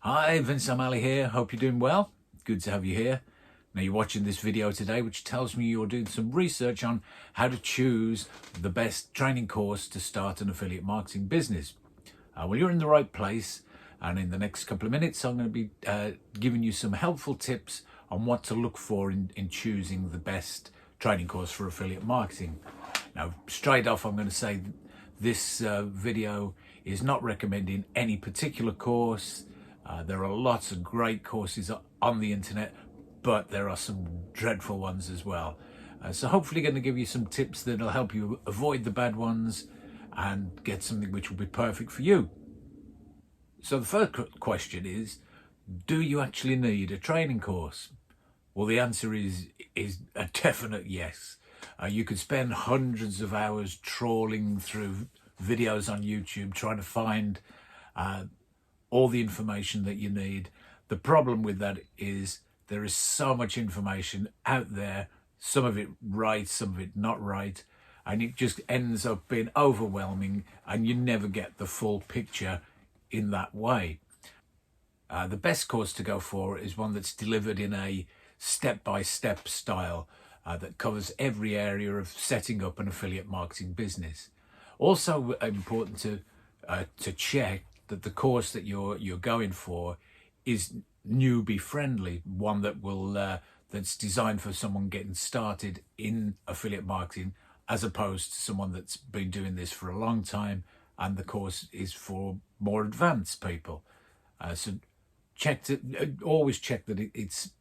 Hi, Vince O'Malley here. Hope you're doing well. Good to have you here. Now you're watching this video today, which tells me you're doing some research on how to choose the best training course to start an affiliate marketing business. Well, you're in the right place. And in the next couple of minutes, I'm going to be giving you some helpful tips on what to look for in choosing the best training course for affiliate marketing. Now, straight off, I'm going to say this video is not recommending any particular course. There are lots of great courses on the internet, but there are some dreadful ones as well. So hopefully going to give you some tips that'll help you avoid the bad ones and get something which will be perfect for you. So the first question is, do you actually need a training course? Well, the answer is a definite yes. You could spend hundreds of hours trawling through videos on YouTube trying to find all the information that you need. The problem with that is there is so much information out there, some of it right, some of it not right, and it just ends up being overwhelming and you never get the full picture in that way. The best course to go for is one that's delivered in a step-by-step style that covers every area of setting up an affiliate marketing business. Also important to check that the course that you're going for is newbie friendly, one that will that's designed for someone getting started in affiliate marketing, as opposed to someone that's been doing this for a long time and the course is for more advanced people. So always check that it's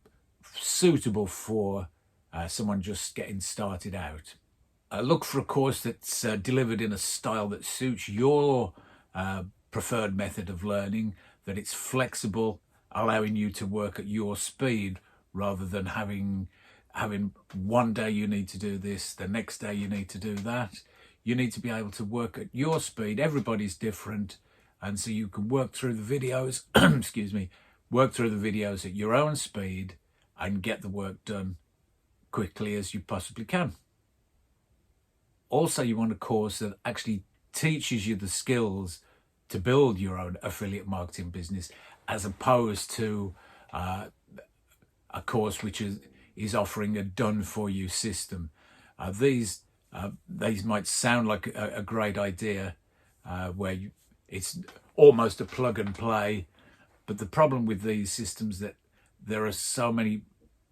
suitable for someone just getting started out. Look for a course that's delivered in a style that suits your preferred method of learning, that it's flexible, allowing you to work at your speed rather than having one day you need to do this, the next day you need to do that. You need to be able to work at your speed. Everybody's different, and so you can work through the videos work through the videos at your own speed and get the work done quickly as you possibly can. Also, you want a course that actually teaches you the skills to build your own affiliate marketing business, as opposed to a course which is offering a done-for-you system. These might sound like a great idea, where it's almost a plug and play, but the problem with these systems that there are so many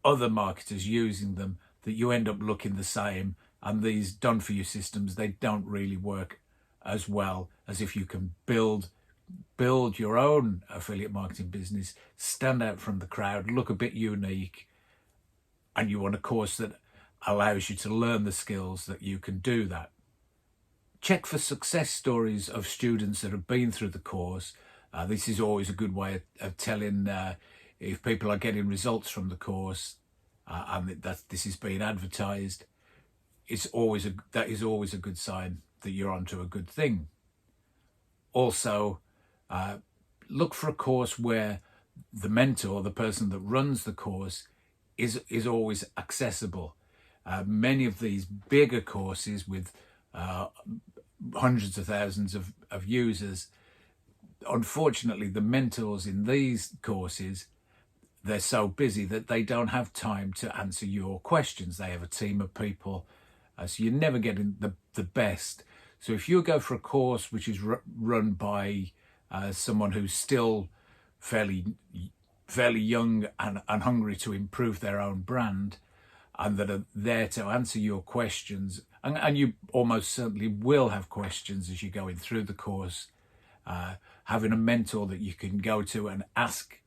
other marketers using them that you end up looking the same, and these done-for-you systems, they don't really work as well as if you can build your own affiliate marketing business, stand out from the crowd, look a bit unique, and you want a course that allows you to learn the skills that you can do that. Check for success stories of students that have been through the course. This is always a good way of telling if people are getting results from the course and that this is being advertised. That is always a good sign that you're onto a good thing. Also, look for a course where the mentor, the person that runs the course, is always accessible. Many of these bigger courses with hundreds of thousands of users, unfortunately, the mentors in these courses, they're so busy that they don't have time to answer your questions. They have a team of people, so you're never getting the best. So if you go for a course which is run by someone who's still fairly young and hungry to improve their own brand, and that are there to answer your questions, and you almost certainly will have questions as you're going through the course, having a mentor that you can go to and ask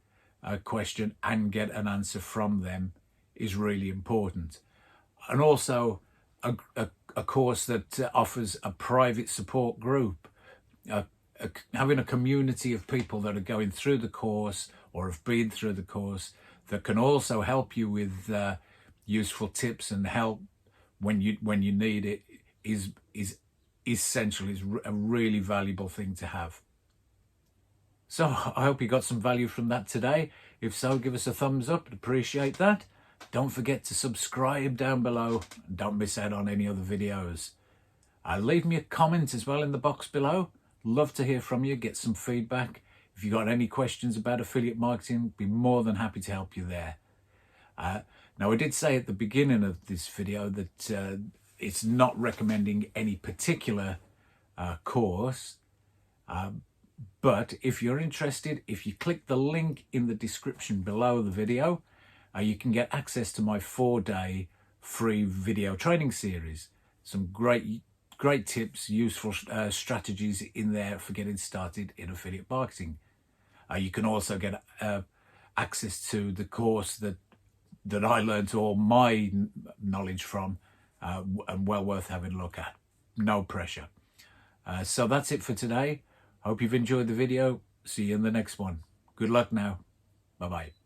a question and get an answer from them is really important. And also a course that offers a private support group, having a community of people that are going through the course or have been through the course that can also help you with useful tips and help when you need it is essential, is a really valuable thing to have. So I hope you got some value from that today. If so, give us a thumbs up. I'd appreciate that. Don't forget to subscribe down below and don't miss out on any other videos. Leave me a comment as well in the box below. Love to hear from you, get some feedback. If you've got any questions about affiliate marketing, be more than happy to help you there. Now, I did say at the beginning of this video that it's not recommending any particular course, but if you're interested, if you click the link in the description below the video, you can get access to my 4-day free video training series. Some great tips, useful strategies in there for getting started in affiliate marketing. You can also get access to the course that I learned all my knowledge from, and well worth having a look at. No pressure. So that's it for today. Hope you've enjoyed the video. See you in the next one. Good luck now. Bye-bye.